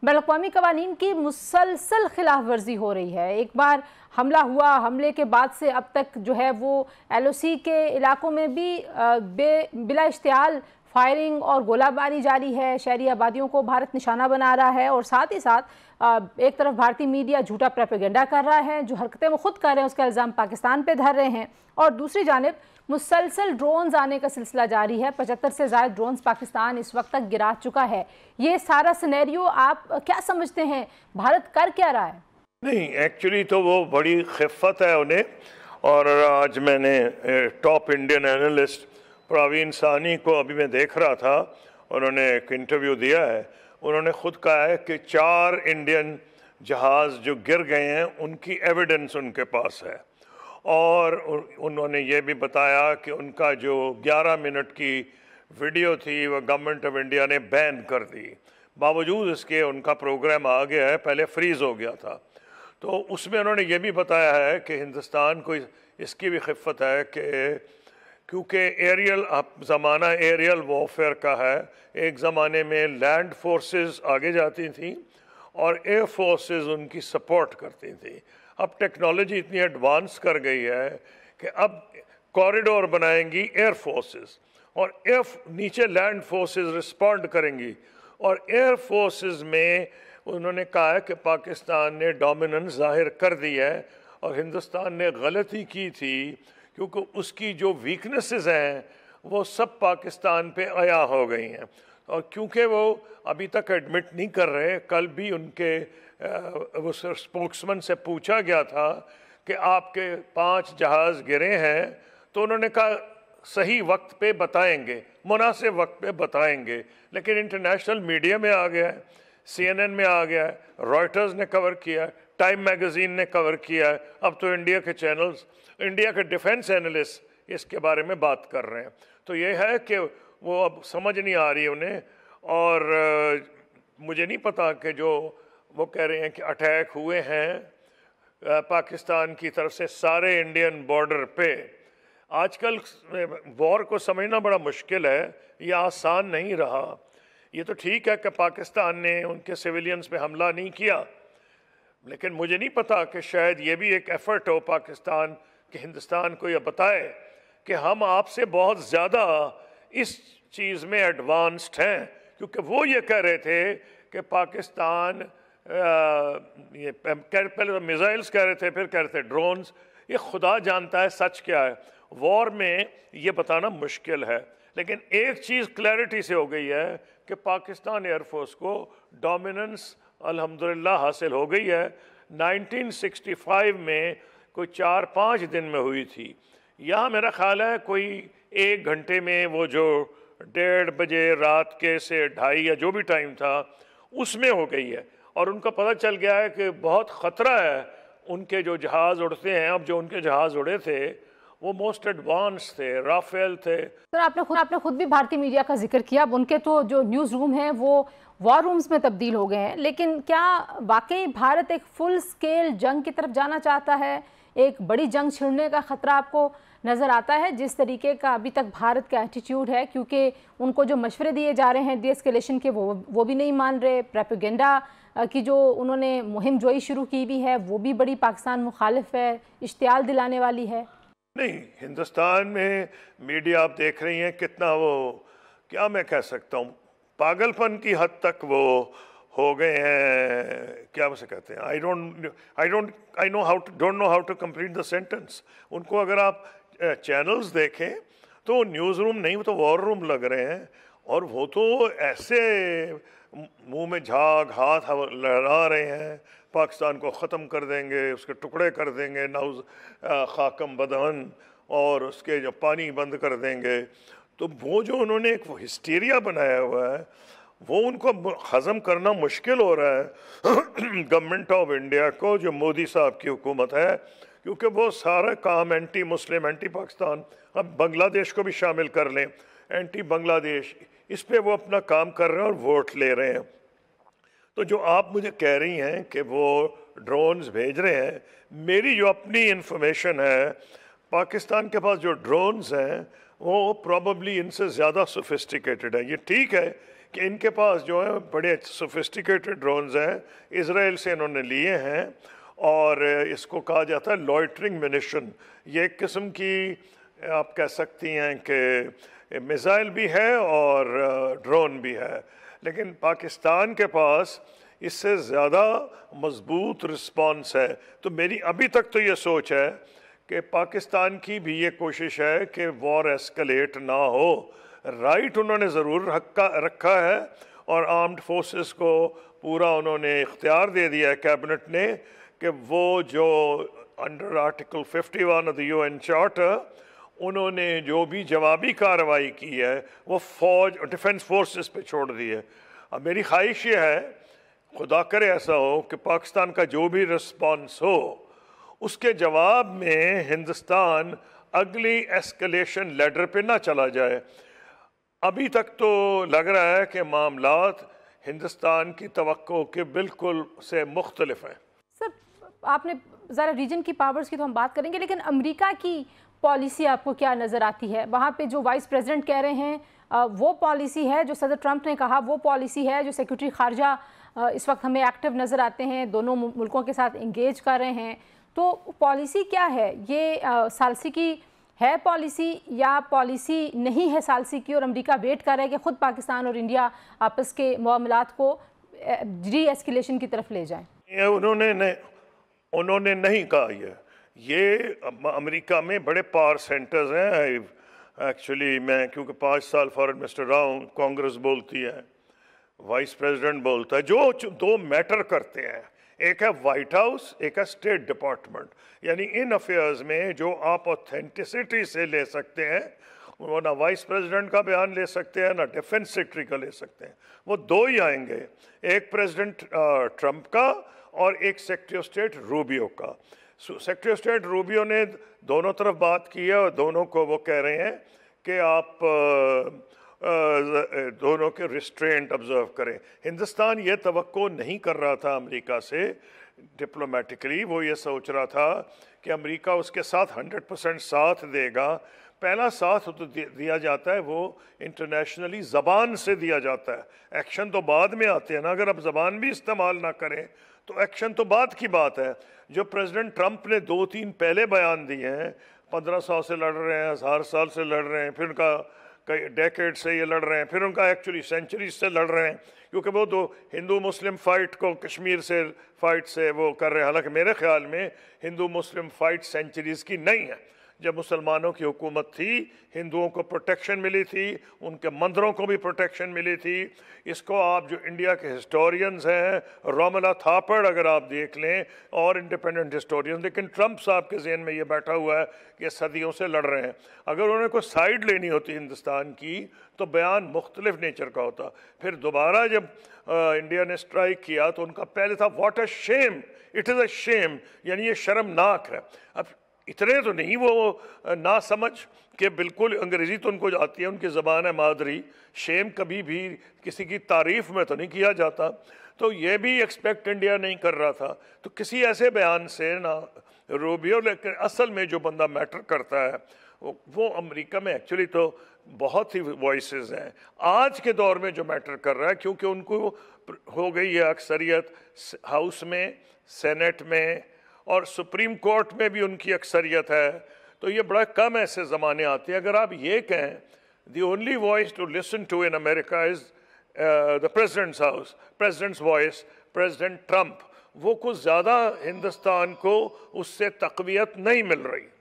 بین الاقوامی قوانین کی مسلسل خلاف ورزی ہو رہی ہے. ایک بار حملہ ہوا، حملے کے بعد سے اب تک جو ہے وہ ایل او سی کے علاقوں میں بھی بلا اشتعال فائرنگ اور گولہ باری جاری ہے. شہری آبادیوں کو بھارت نشانہ بنا رہا ہے اور ساتھ ہی ساتھ ایک طرف بھارتی میڈیا جھوٹا پروپیگنڈا کر رہا ہے. جو حرکتیں وہ خود کر رہے ہیں اس کا الزام پاکستان پہ دھر رہے ہیں، اور دوسری جانب مسلسل ڈرونز آنے کا سلسلہ جاری ہے. 75 سے زائد ڈرونز پاکستان اس وقت تک گرا چکا ہے. یہ سارا سینیریو آپ کیا سمجھتے ہیں؟ بھارت کر کیا رہا ہے؟ نہیں، ایکچولی تو وہ بڑی خفت ہے انہیں. اور آج میں نے ٹاپ انڈین اینالسٹ پراوین ثانی کو ابھی میں دیکھ رہا تھا، انہوں نے ایک انٹرویو دیا ہے. انہوں نے خود کہا ہے کہ 4 انڈین جہاز جو گر گئے ہیں ان کی ایویڈنس ان کے پاس ہے. اور انہوں نے یہ بھی بتایا کہ ان کا جو 11 منٹ کی ویڈیو تھی وہ گورنمنٹ آف انڈیا نے بین کر دی. باوجود اس کے ان کا پروگرام آ گیا ہے، پہلے فریز ہو گیا تھا. تو اس میں انہوں نے یہ بھی بتایا ہے کہ ہندوستان کو اس کی بھی خفت ہے کہ کیونکہ ایریل زمانہ ایریل وارفیئر کا ہے. ایک زمانے میں لینڈ فورسز آگے جاتی تھیں اور ایئر فورسز ان کی سپورٹ کرتی تھیں. اب ٹیکنالوجی اتنی ایڈوانس کر گئی ہے کہ اب کوریڈور بنائیں گی ایئر فورسز، اور نیچے لینڈ فورسز رسپونڈ کریں گی. اور ایئر فورسز میں انہوں نے کہا ہے کہ پاکستان نے ڈومیننس ظاہر کر دی ہے اور ہندوستان نے غلطی کی تھی، کیونکہ اس کی جو ویکنسز ہیں وہ سب پاکستان پہ عیاں ہو گئی ہیں. اور کیونکہ وہ ابھی تک ایڈمٹ نہیں کر رہے، کل بھی ان کے اسپوکسمن سے پوچھا گیا تھا کہ آپ کے 5 جہاز گرے ہیں، تو انہوں نے کہا صحیح وقت پہ بتائیں گے، مناسب وقت پہ بتائیں گے. لیکن انٹرنیشنل میڈیا میں آ گیا ہے، سی این این میں آ گیا ہے، رائٹرز نے کور کیا ہے، ٹائم میگزین نے کور کیا ہے. اب تو انڈیا کے چینلز، انڈیا کے ڈیفنس اینالسٹ اس کے بارے میں بات کر رہے ہیں. تو یہ ہے کہ وہ اب سمجھ نہیں آ رہی انہیں. اور مجھے نہیں پتا کہ جو وہ کہہ رہے ہیں کہ اٹیک ہوئے ہیں پاکستان کی طرف سے سارے انڈین بارڈر پہ. آج کل وار کو سمجھنا بڑا مشکل ہے، یہ آسان نہیں رہا. یہ تو ٹھیک ہے کہ پاکستان نے ان کے سیویلینز پہ حملہ نہیں کیا، لیکن مجھے نہیں پتا کہ شاید یہ بھی ایک ایفرٹ ہو پاکستان کہ ہندوستان کو یہ بتائے کہ ہم آپ سے بہت زیادہ اس چیز میں ایڈوانسڈ ہیں. کیونکہ وہ یہ کہہ رہے تھے کہ پاکستان پہلے تو میزائلز کہہ رہے تھے، پھر کہہ رہے تھے ڈرونز. یہ خدا جانتا ہے سچ کیا ہے. وار میں یہ بتانا مشکل ہے. لیکن ایک چیز کلیئرٹی سے ہو گئی ہے کہ پاکستان ایئر فورس کو ڈومیننس الحمدللہ حاصل ہو گئی ہے. 1965 میں کوئی 4-5 دن میں ہوئی تھی. یہاں میرا خیال ہے کوئی 1 گھنٹے میں وہ جو 1:30 بجے رات کے سے 2:30 یا جو بھی ٹائم تھا اس میں ہو گئی ہے. اور ان کو پتہ چل گیا ہے کہ بہت خطرہ ہے. ان کے جو جہاز اڑتے ہیں، اب جو ان کے جہاز اڑے تھے وہ موسٹ ایڈوانس تھے، رافیل تھے. سر آپ نے خود بھی بھارتی میڈیا کا ذکر کیا. اب ان کے تو جو نیوز روم ہیں وہ وار رومز میں تبدیل ہو گئے ہیں. لیکن کیا واقعی بھارت ایک فل سکیل جنگ کی طرف جانا چاہتا ہے؟ ایک بڑی جنگ چھڑنے کا خطرہ آپ کو نظر آتا ہے جس طریقے کا ابھی تک بھارت کا ایٹیٹیوڈ ہے؟ کیونکہ ان کو جو مشورے دیے جا رہے ہیں ڈی ایسکیلیشن کے وہ بھی نہیں مان رہے. پروپیگنڈا کی جو انہوں نے مہم جوئی شروع کی بھی ہے وہ بھی بڑی پاکستان مخالف ہے، اشتعال دلانے والی ہے. نہیں، ہندوستان میں میڈیا آپ دیکھ رہی ہیں کتنا وہ کیا میں کہہ سکتا ہوں پاگل پن کی حد تک وہ ہو گئے ہیں. کیا اسے کہتے ہیں، don't know how to complete the sentence. ان کو اگر آپ چینلز دیکھیں تو نیوز روم نہیں، وہ تو وار روم لگ رہے ہیں. اور وہ تو ایسے منہ میں جھاگ ہاتھ لہرا رہے ہیں، پاکستان کو ختم کر دیں گے، اس کے ٹکڑے کر دیں گے، نعوذ خاکم بدہن، اور اس کے جو پانی بند کر دیں گے. تو وہ جو انہوں نے ایک ہسٹیریا بنایا ہوا ہے وہ ان کو ہضم کرنا مشکل ہو رہا ہے گورنمنٹ آف انڈیا کو، جو مودی صاحب کی حکومت ہے. کیونکہ وہ سارا کام اینٹی مسلم، اینٹی پاکستان، اب بنگلہ دیش کو بھی شامل کر لیں، اینٹی بنگلہ دیش، اس پہ وہ اپنا کام کر رہے ہیں اور ووٹ لے رہے ہیں. تو جو آپ مجھے کہہ رہی ہیں کہ وہ ڈرونز بھیج رہے ہیں، میری جو اپنی انفارمیشن ہے پاکستان کے پاس جو ڈرونز ہیں وہ پروبیبلی ان سے زیادہ سوفسٹیکیٹڈ ہیں. یہ ٹھیک ہے کہ ان کے پاس جو ہے بڑے سوفسٹیکیٹڈ ڈرونز ہیں، اسرائیل سے انہوں نے لیے ہیں، اور اس کو کہا جاتا ہے لوئٹرنگ منیشن. یہ ایک قسم کی آپ کہہ سکتی ہیں کہ میزائل بھی ہے اور ڈرون بھی ہے، لیکن پاکستان کے پاس اس سے زیادہ مضبوط رسپانس ہے. تو میری ابھی تک تو یہ سوچ ہے کہ پاکستان کی بھی یہ کوشش ہے کہ وار ایسکلیٹ نہ ہو. رائٹ انہوں نے ضرور رکھا ہے، اور آرمڈ فورسز کو پورا انہوں نے اختیار دے دیا ہے کیبنٹ نے کہ وہ جو under article 51 of the UN charter انہوں نے جو بھی جوابی کارروائی کی ہے وہ فوج اور ڈیفنس فورسز پہ چھوڑ دی ہے. اب میری خواہش یہ ہے، خدا کرے ایسا ہو کہ پاکستان کا جو بھی رسپانس ہو اس کے جواب میں ہندوستان اگلی ایسکلیشن لیڈر پہ نہ چلا جائے. ابھی تک تو لگ رہا ہے کہ معاملات ہندوستان کی توقع کے بالکل سے مختلف ہیں. سر، آپ نے ذرا ریجن کی پاورز کی تو ہم بات کریں گے، لیکن امریکہ کی پالیسی آپ کو کیا نظر آتی ہے؟ وہاں پہ جو وائس پریزیڈنٹ کہہ رہے ہیں وہ پالیسی ہے، جو صدر ٹرمپ نے کہا وہ پالیسی ہے، جو سیکرٹری خارجہ اس وقت ہمیں ایکٹیو نظر آتے ہیں، دونوں ملکوں کے ساتھ انگیج کر رہے ہیں، تو پالیسی کیا ہے؟ یہ ثالثی کی ہے پالیسی یا پالیسی نہیں ہے ثالثی کی، اور امریکہ ویٹ کر رہا ہے کہ خود پاکستان اور انڈیا آپس کے معاملات کو ری ایسکیلیشن کی طرف لے جائیں؟ انہوں نے نہیں کہا. یہ امریکہ میں بڑے پاور سینٹرز ہیں. ایکچولی میں کیونکہ 5 سال فارن منسٹر رہا ہوں، کانگریس بولتی ہے، وائس پریزیڈنٹ بولتا ہے، جو دو میٹر کرتے ہیں، ایک ہے وائٹ ہاؤس، ایک ہے اسٹیٹ ڈپارٹمنٹ. یعنی ان افیئرز میں جو آپ اوتھینٹسٹی سے لے سکتے ہیں وہ نہ وائس پریزیڈنٹ کا بیان لے سکتے ہیں نہ ڈیفنس سیکرٹری کا لے سکتے ہیں. وہ دو ہی آئیں گے، ایک پریزیڈنٹ ٹرمپ کا اور ایک سیکرٹری آف اسٹیٹ روبیو کا. سیکرٹری آف اسٹیٹ روبیو نے دونوں طرف بات کی ہے، اور دونوں کو وہ کہہ رہے ہیں کہ آپ دونوں کے ریسٹرینٹ آبزرو کریں. ہندوستان یہ توقع نہیں کر رہا تھا امریکہ سے ڈپلومیٹکلی. وہ یہ سوچ رہا تھا کہ امریکہ اس کے ساتھ 100% ساتھ دے گا. پہلا ساتھ تو دیا جاتا ہے وہ انٹرنیشنلی زبان سے دیا جاتا ہے، ایکشن تو بعد میں آتے ہیں نا. اگر آپ زبان بھی استعمال نہ کریں تو ایکشن تو بعد کی بات ہے. جو پریزیڈنٹ ٹرمپ نے 2-3 پہلے بیان دیے ہیں، 1500 سے لڑ رہے ہیں، 1000 سال سے لڑ رہے ہیں، پھر ان کا کئی ڈیکیڈ سے یہ لڑ رہے ہیں، پھر ان کا ایکچولی سینچریز سے لڑ رہے ہیں، کیونکہ وہ دو ہندو مسلم فائٹ کو کشمیر سے فائٹ سے وہ کر رہے ہیں. حالانکہ میرے خیال میں ہندو مسلم فائٹ سینچریز کی نہیں ہے. جب مسلمانوں کی حکومت تھی ہندوؤں کو پروٹیکشن ملی تھی، ان کے مندروں کو بھی پروٹیکشن ملی تھی. اس کو آپ جو انڈیا کے ہسٹورینز ہیں، روملا تھاپڑ اگر آپ دیکھ لیں اور انڈیپینڈنٹ ہسٹورینز، لیکن ٹرمپ صاحب کے ذہن میں یہ بیٹھا ہوا ہے کہ صدیوں سے لڑ رہے ہیں. اگر انہوں نے کوئی سائیڈ لینی ہوتی ہندوستان کی تو بیان مختلف نیچر کا ہوتا. پھر دوبارہ جب انڈیا نے اسٹرائک کیا تو ان کا پہلے تھا what a shame, it is اے شیم، یعنی یہ شرمناک ہے. اب اتنے تو نہیں وہ نہ سمجھ کہ بالکل انگریزی تو ان کو آتی ہے، ان کی زبان ہے مادری. شیم کبھی بھی کسی کی تعریف میں تو نہیں کیا جاتا. تو یہ بھی ایکسپیکٹ انڈیا نہیں کر رہا تھا. تو کسی ایسے بیان سے نہ روبیو، لیکن اصل میں جو بندہ میٹر کرتا ہے وہ امریکہ میں ایکچولی تو بہت ہی وائسز ہیں. آج کے دور میں جو میٹر کر رہا ہے کیونکہ ان کو ہو گئی ہے اکثریت ہاؤس میں، سینٹ میں اور سپریم کورٹ میں بھی ان کی اکثریت ہے، تو یہ بڑا کم ایسے زمانے آتے ہیں. اگر آپ یہ کہیں the only voice to listen to in America is the President's House, President's voice, President Trump, وہ کچھ زیادہ ہندوستان کو اس سے تقویت نہیں مل رہی.